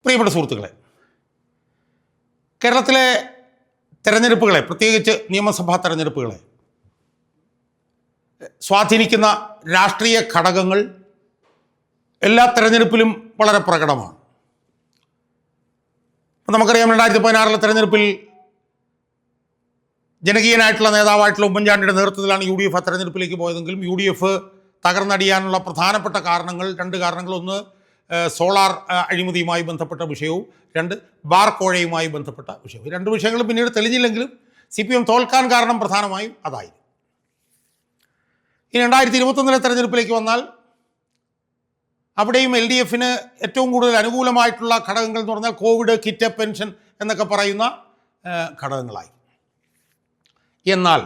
പ്രിയപ്പെട്ട സുഹൃത്തുക്കളെ, കേരളത്തിലെ തെരഞ്ഞെടുപ്പുകളെ, പ്രത്യേകിച്ച് നിയമസഭാ തെരഞ്ഞെടുപ്പുകളെ സ്വാധീനിക്കുന്ന രാഷ്ട്രീയ ഘടകങ്ങൾ എല്ലാ തെരഞ്ഞെടുപ്പിലും വളരെ പ്രകടമാണ്. നമുക്കറിയാം, 2016 തെരഞ്ഞെടുപ്പിൽ ജനകീയനായിട്ടുള്ള നേതാവായിട്ടുള്ള ഉമ്മൻചാണ്ടിയുടെ നേതൃത്വത്തിലാണ് UDF ആ തെരഞ്ഞെടുപ്പിലേക്ക് പോയതെങ്കിലും UDF തകർന്നടിയാനുള്ള പ്രധാനപ്പെട്ട രണ്ട് കാരണങ്ങൾ: ഒന്ന്, സോളാർ അഴിമതിയുമായി ബന്ധപ്പെട്ട വിഷയവും; രണ്ട്, ബാർ കോഴയുമായി ബന്ധപ്പെട്ട വിഷയവും. ഈ രണ്ട് വിഷയങ്ങളും പിന്നീട് തെളിഞ്ഞില്ലെങ്കിലും CPM തോൽക്കാൻ കാരണം പ്രധാനമായും അതായിരുന്നു. ഇനി 2021 തെരഞ്ഞെടുപ്പിലേക്ക് വന്നാൽ അവിടെയും LDFന് ഏറ്റവും കൂടുതൽ അനുകൂലമായിട്ടുള്ള ഘടകങ്ങൾ എന്ന് പറഞ്ഞാൽ കോവിഡ്, കിറ്റ്, പെൻഷൻ എന്നൊക്കെ പറയുന്ന ഘടകങ്ങളായി. എന്നാൽ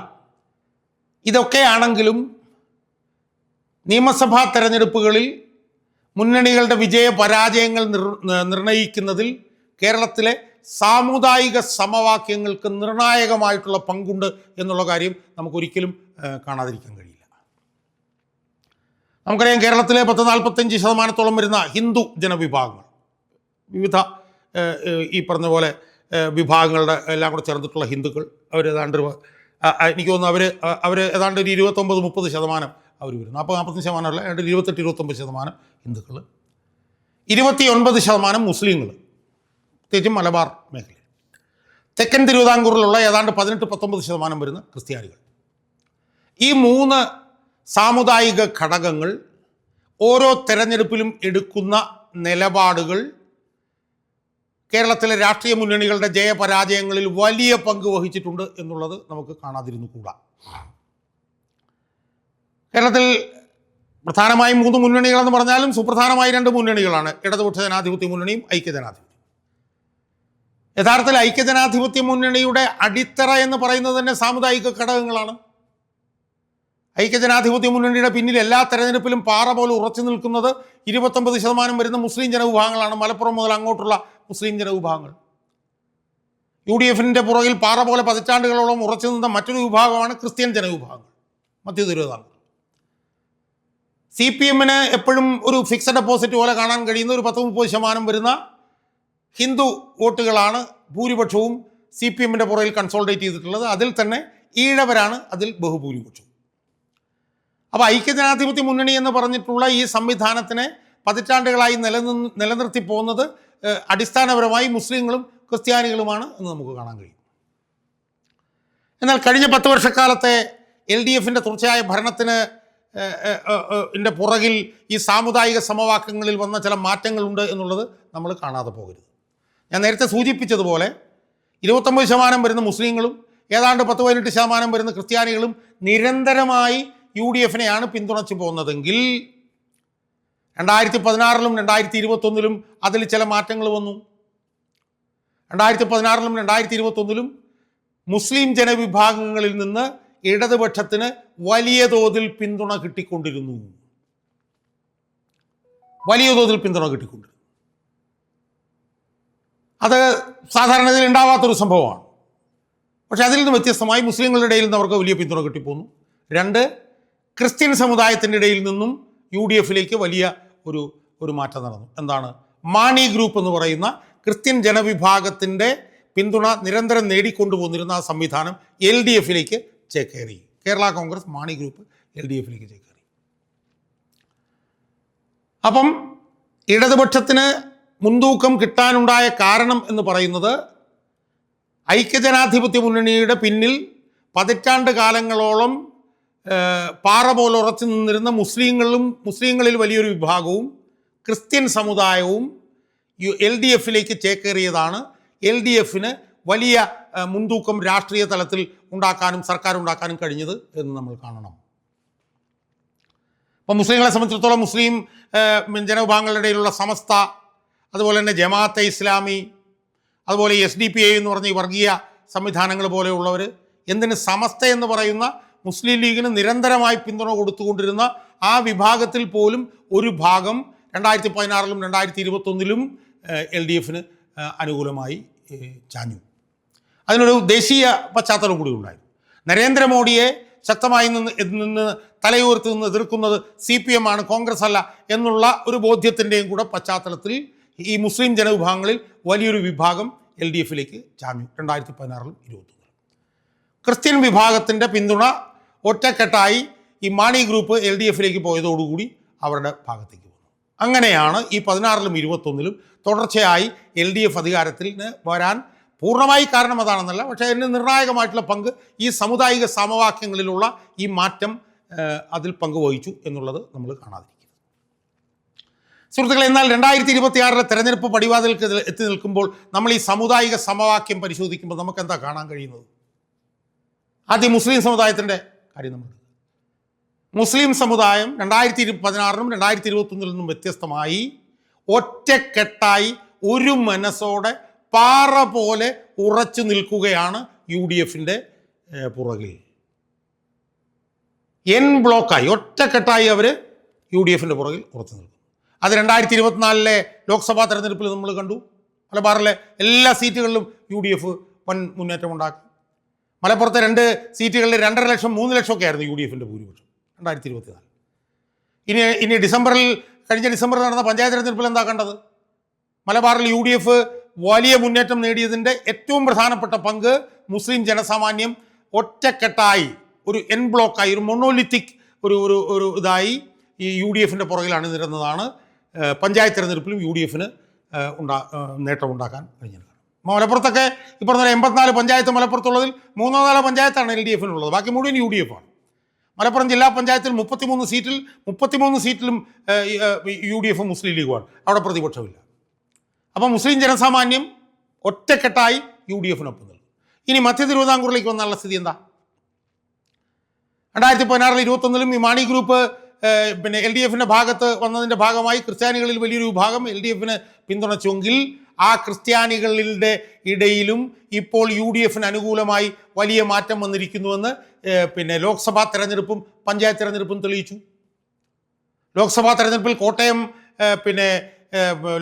ഇതൊക്കെയാണെങ്കിലും നിയമസഭാ തെരഞ്ഞെടുപ്പുകളിൽ മുന്നണികളുടെ വിജയ പരാജയങ്ങൾ നിർണയിക്കുന്നതിൽ കേരളത്തിലെ സാമുദായിക സമവാക്യങ്ങൾക്ക് നിർണായകമായിട്ടുള്ള പങ്കുണ്ട് എന്നുള്ള കാര്യം നമുക്കൊരിക്കലും കാണാതിരിക്കാൻ കഴിയില്ല. നമുക്കറിയാം, കേരളത്തിലെ 45% വരുന്ന ഹിന്ദു ജനവിഭാഗങ്ങൾ, വിവിധ ഈ പറഞ്ഞ പോലെ വിഭാഗങ്ങളുടെ എല്ലാം കൂടെ ചേർന്നിട്ടുള്ള ഹിന്ദുക്കൾ, അവരേതാണ്ട് എനിക്ക് തോന്നുന്നു അവർ ഏതാണ്ട് ഒരു 29-30% അവർ വരും. 40-45% അല്ല, 28-29% ഹിന്ദുക്കൾ, 29% മുസ്ലിങ്ങൾ, പ്രത്യേകിച്ചും മലബാർ മേഖല, തെക്കൻ തിരുവിതാംകൂറിലുള്ള ഏതാണ്ട് 18-19% വരുന്ന ക്രിസ്ത്യാനികൾ. ഈ 3 സാമുദായിക ഘടകങ്ങൾ ഓരോ തെരഞ്ഞെടുപ്പിലും എടുക്കുന്ന നിലപാടുകൾ കേരളത്തിലെ രാഷ്ട്രീയ മുന്നണികളുടെ ജയപരാജയങ്ങളിൽ വലിയ പങ്ക് വഹിച്ചിട്ടുണ്ട് എന്നുള്ളത് നമുക്ക് കാണാതിരുന്നു കൂടാ. കേരളത്തിൽ പ്രധാനമായും 3 മുന്നണികളെന്ന് പറഞ്ഞാലും സുപ്രധാനമായ 2 മുന്നണികളാണ്: ഇടതുപക്ഷ ജനാധിപത്യ മുന്നണിയും ഐക്യജനാധിപത്യം. യഥാർത്ഥത്തിൽ ഐക്യജനാധിപത്യ മുന്നണിയുടെ അടിത്തറ എന്ന് പറയുന്നത് തന്നെ സാമുദായിക ഘടകങ്ങളാണ്. ഐക്യജനാധിപത്യ മുന്നണിയുടെ പിന്നിൽ എല്ലാ തെരഞ്ഞെടുപ്പിലും പാറ പോലെ ഉറച്ചു നിൽക്കുന്നത് 29% വരുന്ന മുസ്ലിം ജനവിഭാഗങ്ങളാണ്. മലപ്പുറം മുതൽ അങ്ങോട്ടുള്ള മുസ്ലിം ജനവിഭാഗങ്ങൾ. UDFന്റെ പുറകിൽ പാറ പോലെ പതിറ്റാണ്ടുകളോളം ഉറച്ചു നിന്ന മറ്റൊരു വിഭാഗമാണ് ക്രിസ്ത്യൻ ജനവിഭാഗങ്ങൾ, മധ്യ തിരുവിതാംകൂർ. CPMന് എപ്പോഴും ഒരു ഫിക്സഡ് ഡെപ്പോസിറ്റ് പോലെ കാണാൻ കഴിയുന്ന ഒരു 10-30% വരുന്ന ഹിന്ദു വോട്ടുകളാണ് ഭൂരിപക്ഷവും CPMന്റെ പുറകിൽ കൺസോൾഡേറ്റ് ചെയ്തിട്ടുള്ളത്. അതിൽ തന്നെ ഈഴവരാണ് അതിൽ ബഹുഭൂരിപക്ഷവും. അപ്പോൾ ഐക്യജനാധിപത്യ മുന്നണി എന്ന് പറഞ്ഞിട്ടുള്ള ഈ സംവിധാനത്തിനെ പതിറ്റാണ്ടുകളായി നിലനിർത്തി പോകുന്നത് അടിസ്ഥാനപരമായി മുസ്ലിങ്ങളും ക്രിസ്ത്യാനികളുമാണ് എന്ന് നമുക്ക് കാണാൻ കഴിയും. എന്നാൽ കഴിഞ്ഞ 10 വർഷക്കാലത്തെ LDFന്റെ തുടർച്ചയായ ഭരണത്തിന് പുറകിൽ ഈ സാമുദായിക സമവാക്യങ്ങളിൽ വന്ന ചില മാറ്റങ്ങളുണ്ട് എന്നുള്ളത് നമ്മൾ കാണാതെ പോകരുത്. ഞാൻ നേരത്തെ സൂചിപ്പിച്ചതുപോലെ 29% വരുന്ന മുസ്ലിങ്ങളും ഏതാണ്ട് 10-18% വരുന്ന ക്രിസ്ത്യാനികളും നിരന്തരമായി UDFനെയാണ് പിന്തുണച്ചു പോകുന്നതെങ്കിൽ 2016 2021 അതിൽ ചില മാറ്റങ്ങൾ വന്നു. 2016 2021 മുസ്ലിം ജനവിഭാഗങ്ങളിൽ നിന്ന് ഇടതുപക്ഷത്തിന് വലിയ തോതിൽ പിന്തുണ കിട്ടിക്കൊണ്ടിരുന്നു. അത് സാധാരണയിൽ ഉണ്ടാവാത്തൊരു സംഭവമാണ്. പക്ഷെ അതിൽ നിന്ന് വ്യത്യസ്തമായി മുസ്ലിങ്ങളുടെ ഇടയിൽ നിന്ന് അവർക്ക് വലിയ പിന്തുണ കിട്ടിപ്പോന്നു. 2, ക്രിസ്ത്യൻ സമുദായത്തിൻ്റെ ഇടയിൽ നിന്നും UDFലേക്ക് വലിയ ഒരു മാറ്റം നടന്നു. എന്താണ്? മാണി ഗ്രൂപ്പ് എന്ന് പറയുന്ന ക്രിസ്ത്യൻ ജനവിഭാഗത്തിൻ്റെ പിന്തുണ നിരന്തരം നേടിക്കൊണ്ടുപോന്നിരുന്ന ആ സംവിധാനം LDFലേക്ക് ചേക്കേറി. കേരള കോൺഗ്രസ് മാണി ഗ്രൂപ്പ് LDFലേക്ക് ചേക്കേറി. അപ്പം ഇടതുപക്ഷത്തിന് മുൻതൂക്കം കിട്ടാനുണ്ടായ കാരണം എന്ന് പറയുന്നത് ഐക്യജനാധിപത്യ മുന്നണിയുടെ പിന്നിൽ പതിറ്റാണ്ട് കാലങ്ങളോളം പാറ പോലെ ഉറച്ചു നിന്നിരുന്ന മുസ്ലിങ്ങളിൽ വലിയൊരു വിഭാഗവും ക്രിസ്ത്യൻ സമുദായവും LDFലേക്ക് ചേക്കേറിയതാണ് LDFന് വലിയ മുൻതൂക്കം രാഷ്ട്രീയ തലത്തിൽ ഉണ്ടാക്കാനും സർക്കാർ ഉണ്ടാക്കാനും കഴിഞ്ഞത് എന്ന് നമ്മൾ കാണണം. അപ്പോൾ മുസ്ലിങ്ങളെ സംബന്ധിച്ചിടത്തോളം മുസ്ലിം ജനവിഭാഗങ്ങളുടെ ഇടയിലുള്ള സമസ്ത, അതുപോലെ തന്നെ ജമാഅത്തെ ഇസ്ലാമി, അതുപോലെ SDPI എന്ന് പറഞ്ഞ ഈ വർഗീയ സംവിധാനങ്ങൾ പോലെയുള്ളവർ, എന്തിന് സമസ്ത എന്ന് പറയുന്ന മുസ്ലിം ലീഗിന് നിരന്തരമായി പിന്തുണ കൊടുത്തുകൊണ്ടിരുന്ന ആ വിഭാഗത്തിൽ പോലും ഒരു ഭാഗം 2016 2021 LDFന് അനുകൂലമായി ചാഞ്ഞു. അതിനൊരു ദേശീയ പശ്ചാത്തലം കൂടി ഉണ്ടായിരുന്നു. നരേന്ദ്രമോദിയെ ശക്തമായി നിന്ന് തലയുയർത്തി നിന്ന് എതിർക്കുന്നത് CPM ആണ്, കോൺഗ്രസ് അല്ല എന്നുള്ള ഒരു ബോധ്യത്തിൻ്റെയും കൂടെ പശ്ചാത്തലത്തിൽ ഈ മുസ്ലിം ജനവിഭാഗങ്ങളിൽ വലിയൊരു വിഭാഗം LDFിലേക്ക് ചാഞ്ഞു 2016-ലും 2021-ലും. ക്രിസ്ത്യൻ വിഭാഗത്തിൻ്റെ പിന്തുണ ഒറ്റക്കെട്ടായി ഈ മാണി ഗ്രൂപ്പ് LDFിലേക്ക് പോയതോടുകൂടി അവരുടെ ഭാഗത്തേക്ക് വന്നു. അങ്ങനെയാണ് ഈ 16-ലും 21-ലും തുടർച്ചയായി LDF അധികാരത്തിൽ വരാൻ പൂർണ്ണമായി കാരണം അതാണെന്നല്ല, പക്ഷേ അതിന് നിർണായകമായിട്ടുള്ള പങ്ക് ഈ സാമുദായിക സമവാക്യങ്ങളിലുള്ള ഈ മാറ്റം അതിൽ പങ്കുവഹിച്ചു എന്നുള്ളത് നമ്മൾ കാണാതിരിക്കും. സുഹൃത്തുക്കളെ, എന്നാൽ 2026-ലെ തെരഞ്ഞെടുപ്പ് പടിവാതിൽക്ക് എത്തി നിൽക്കുമ്പോൾ നമ്മൾ ഈ സാമുദായിക സമവാക്യം പരിശോധിക്കുമ്പോൾ നമുക്ക് എന്താ കാണാൻ കഴിയുന്നത്? ആദ്യം മുസ്ലിം സമുദായത്തിൻ്റെ കാര്യം നമ്മൾ മുസ്ലിം സമുദായം 2016-ലും 2021-ലും വ്യത്യസ്തമായി ഒറ്റക്കെട്ടായി ഒരു മനസ്സോടെ പാറ പോലെ ഉറച്ചു നിൽക്കുകയാണ് UDFിൻ്റെ പുറകിൽ. എൻ ബ്ലോക്കായി ഒറ്റക്കെട്ടായി അവർ UDFിൻ്റെ പുറകിൽ ഉറച്ചു നിൽക്കും. അത് 2024-ലെ ലോക്സഭാ തെരഞ്ഞെടുപ്പിൽ നമ്മൾ കണ്ടു. മലബാറിലെ എല്ലാ സീറ്റുകളിലും UDF വൻ മുന്നേറ്റം ഉണ്ടാക്കി. മലപ്പുറത്തെ 2 സീറ്റുകളിൽ 2.5 ലക്ഷം 3 ലക്ഷമൊക്കെ ആയിരുന്നു UDFിൻ്റെ ഭൂരിപക്ഷം 2024. ഇനി കഴിഞ്ഞ ഡിസംബറിൽ നടന്ന പഞ്ചായത്ത് തെരഞ്ഞെടുപ്പിൽ എന്താ കണ്ടത്? മലബാറിൽ UDF വലിയ മുന്നേറ്റം നേടിയതിൻ്റെ ഏറ്റവും പ്രധാനപ്പെട്ട പങ്ക് മുസ്ലിം ജനസാമാന്യം ഒറ്റക്കെട്ടായി ഒരു എൻ ബ്ലോക്കായി ഒരു മൊണോലിത്തിക് ഒരു ഇതായി ഈ UDFിൻ്റെ പുറകിലാണ് നിരുന്നതാണ് പഞ്ചായത്ത് തെരഞ്ഞെടുപ്പിലും UDFിന് നേട്ടമുണ്ടാക്കാൻ കഴിഞ്ഞത്. മലപ്പുറത്തൊക്കെ ഈ പറഞ്ഞ 84 പഞ്ചായത്ത് മലപ്പുറത്തുള്ളതിൽ 3-4 പഞ്ചായത്താണ് LDFിനുള്ളത്, ബാക്കി മുഴുവൻ UDFാണ്. മലപ്പുറം ജില്ലാ പഞ്ചായത്തിൽ 33 സീറ്റിലും UDF മുസ്ലിം ലീഗുമാണ്, അവിടെ പ്രതിപക്ഷമില്ല. അപ്പോൾ മുസ്ലിം ജനസാമാന്യം ഒറ്റക്കെട്ടായി UDFിനൊപ്പം നിൽക്കും. ഇനി മധ്യ തിരുവിതാംകൂറിലേക്ക് വന്നുള്ള സ്ഥിതി എന്താ? 2016-ലും 2021-ലും ഈ മാണി ഗ്രൂപ്പ് LDFിൻ്റെ ഭാഗത്ത് വന്നതിൻ്റെ ഭാഗമായി ക്രിസ്ത്യാനികളിൽ വലിയൊരു വിഭാഗം LDFിന് പിന്തുണച്ചെങ്കിൽ ആ ക്രിസ്ത്യാനികളുടെ ഇടയിലും ഇപ്പോൾ UDFിന് അനുകൂലമായി വലിയ മാറ്റം വന്നിരിക്കുന്നുവെന്ന് ലോക്സഭാ തെരഞ്ഞെടുപ്പും പഞ്ചായത്ത് തെരഞ്ഞെടുപ്പും തെളിയിച്ചു. ലോക്സഭാ തെരഞ്ഞെടുപ്പിൽ കോട്ടയം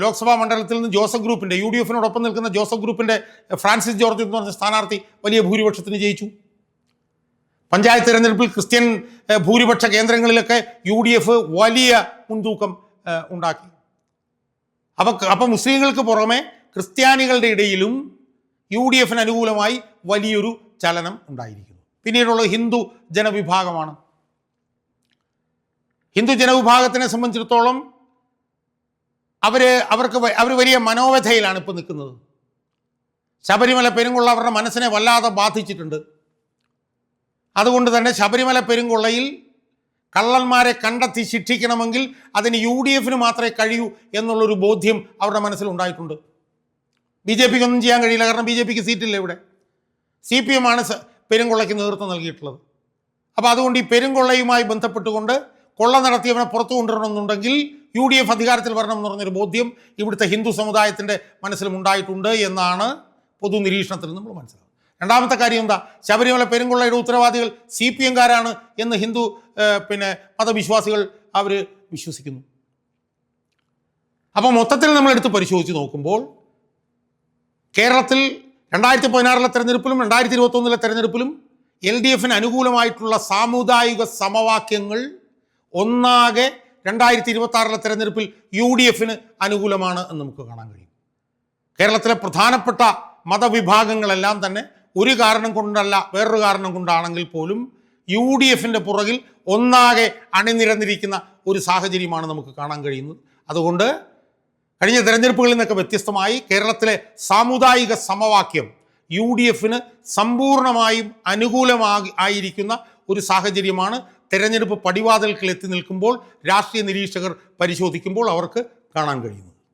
ലോക്സഭാ മണ്ഡലത്തിൽ നിന്ന് ജോസഫ് ഗ്രൂപ്പിൻ്റെ UDFിനോടൊപ്പം നിൽക്കുന്ന ജോസഫ് ഗ്രൂപ്പിൻ്റെ ഫ്രാൻസിസ് ജോർജ് എന്ന് പറഞ്ഞ സ്ഥാനാർത്ഥി വലിയ ഭൂരിപക്ഷത്തിന് ജയിച്ചു. പഞ്ചായത്ത് തെരഞ്ഞെടുപ്പിൽ ക്രിസ്ത്യൻ ഭൂരിപക്ഷ കേന്ദ്രങ്ങളിലൊക്കെ UDF വലിയ മുൻതൂക്കം ഉണ്ടാക്കി. അപ്പോൾ മുസ്ലിങ്ങൾക്ക് പുറമെ ക്രിസ്ത്യാനികളുടെ ഇടയിലും UDFിന് അനുകൂലമായി വലിയൊരു ചലനം ഉണ്ടായിരിക്കുന്നു. പിന്നീടുള്ളത് ഹിന്ദു ജനവിഭാഗമാണ്. ഹിന്ദു ജനവിഭാഗത്തിനെ സംബന്ധിച്ചിടത്തോളം അവർ വലിയ മനോവ്യഥയിലാണ് ഇപ്പോൾ നിൽക്കുന്നത്. ശബരിമല പെരുങ്കൊള്ള അവരുടെ മനസ്സിനെ വല്ലാതെ ബാധിച്ചിട്ടുണ്ട്. അതുകൊണ്ട് തന്നെ ശബരിമല പെരുങ്കൊള്ളയിൽ കള്ളന്മാരെ കണ്ടെത്തി ശിക്ഷിക്കണമെങ്കിൽ അതിന് UDFിന് മാത്രമേ കഴിയൂ എന്നുള്ളൊരു ബോധ്യം അവരുടെ മനസ്സിലുണ്ടായിട്ടുണ്ട്. BJPക്ക് ഒന്നും ചെയ്യാൻ കഴിയില്ല, കാരണം BJPക്ക് സീറ്റില്ല ഇവിടെ. CPM ആണ് പെരുങ്കൊള്ളയ്ക്ക് നേതൃത്വം നൽകിയിട്ടുള്ളത്. അപ്പോൾ അതുകൊണ്ട് ഈ പെരുങ്കൊള്ളയുമായി ബന്ധപ്പെട്ടുകൊണ്ട് കൊള്ള നടത്തിയവനെ പുറത്തു കൊണ്ടുവരണമെന്നുണ്ടെങ്കിൽ UDF അധികാരത്തിൽ വരണമെന്ന് പറഞ്ഞൊരു ബോധ്യം ഇവിടുത്തെ ഹിന്ദു സമുദായത്തിൻ്റെ മനസ്സിലും ഉണ്ടായിട്ടുണ്ട് എന്നാണ് പൊതു നിരീക്ഷണത്തിൽ നമ്മൾ മനസ്സിലാക്കുന്നത്. രണ്ടാമത്തെ കാര്യം എന്താ? ശബരിമല പെരുങ്കൊള്ളയുടെ ഉത്തരവാദികൾ CPMകാരാണ് എന്ന് ഹിന്ദു മതവിശ്വാസികൾ അവർ വിശ്വസിക്കുന്നു. അപ്പോൾ മൊത്തത്തിൽ നമ്മളെടുത്ത് പരിശോധിച്ച് നോക്കുമ്പോൾ കേരളത്തിൽ 2016-ലെ തെരഞ്ഞെടുപ്പിലും 2021-ലെ തെരഞ്ഞെടുപ്പിലും LDFിന് അനുകൂലമായിട്ടുള്ള സാമുദായിക സമവാക്യങ്ങൾ ഒന്നാകെ 2026-ലെ തെരഞ്ഞെടുപ്പിൽ UDFിന് അനുകൂലമാണ് എന്ന് നമുക്ക് കാണാൻ കഴിയും. കേരളത്തിലെ പ്രധാനപ്പെട്ട മതവിഭാഗങ്ങളെല്ലാം തന്നെ ഒരു കാരണം കൊണ്ടല്ല വേറൊരു കാരണം കൊണ്ടാണെങ്കിൽ പോലും UDFിൻ്റെ പുറകിൽ ഒന്നാകെ അണിനിരന്നിരിക്കുന്ന ഒരു സാഹചര്യമാണ് നമുക്ക് കാണാൻ കഴിയുന്നത്. അതുകൊണ്ട് കഴിഞ്ഞ തെരഞ്ഞെടുപ്പുകളിൽ നിന്നൊക്കെ വ്യത്യസ്തമായി കേരളത്തിലെ സാമുദായിക സമവാക്യം UDFിന് സമ്പൂർണമായും ആയിരിക്കുന്ന ഒരു സാഹചര്യമാണ് തെരഞ്ഞെടുപ്പ് പടിവാതിൽക്കൽ എത്തി നിൽക്കുമ്പോൾ രാഷ്ട്രീയ നിരീക്ഷകർ പരിശോധിക്കുമ്പോൾ അവർക്ക് കാണാൻ കഴിയുന്നത്.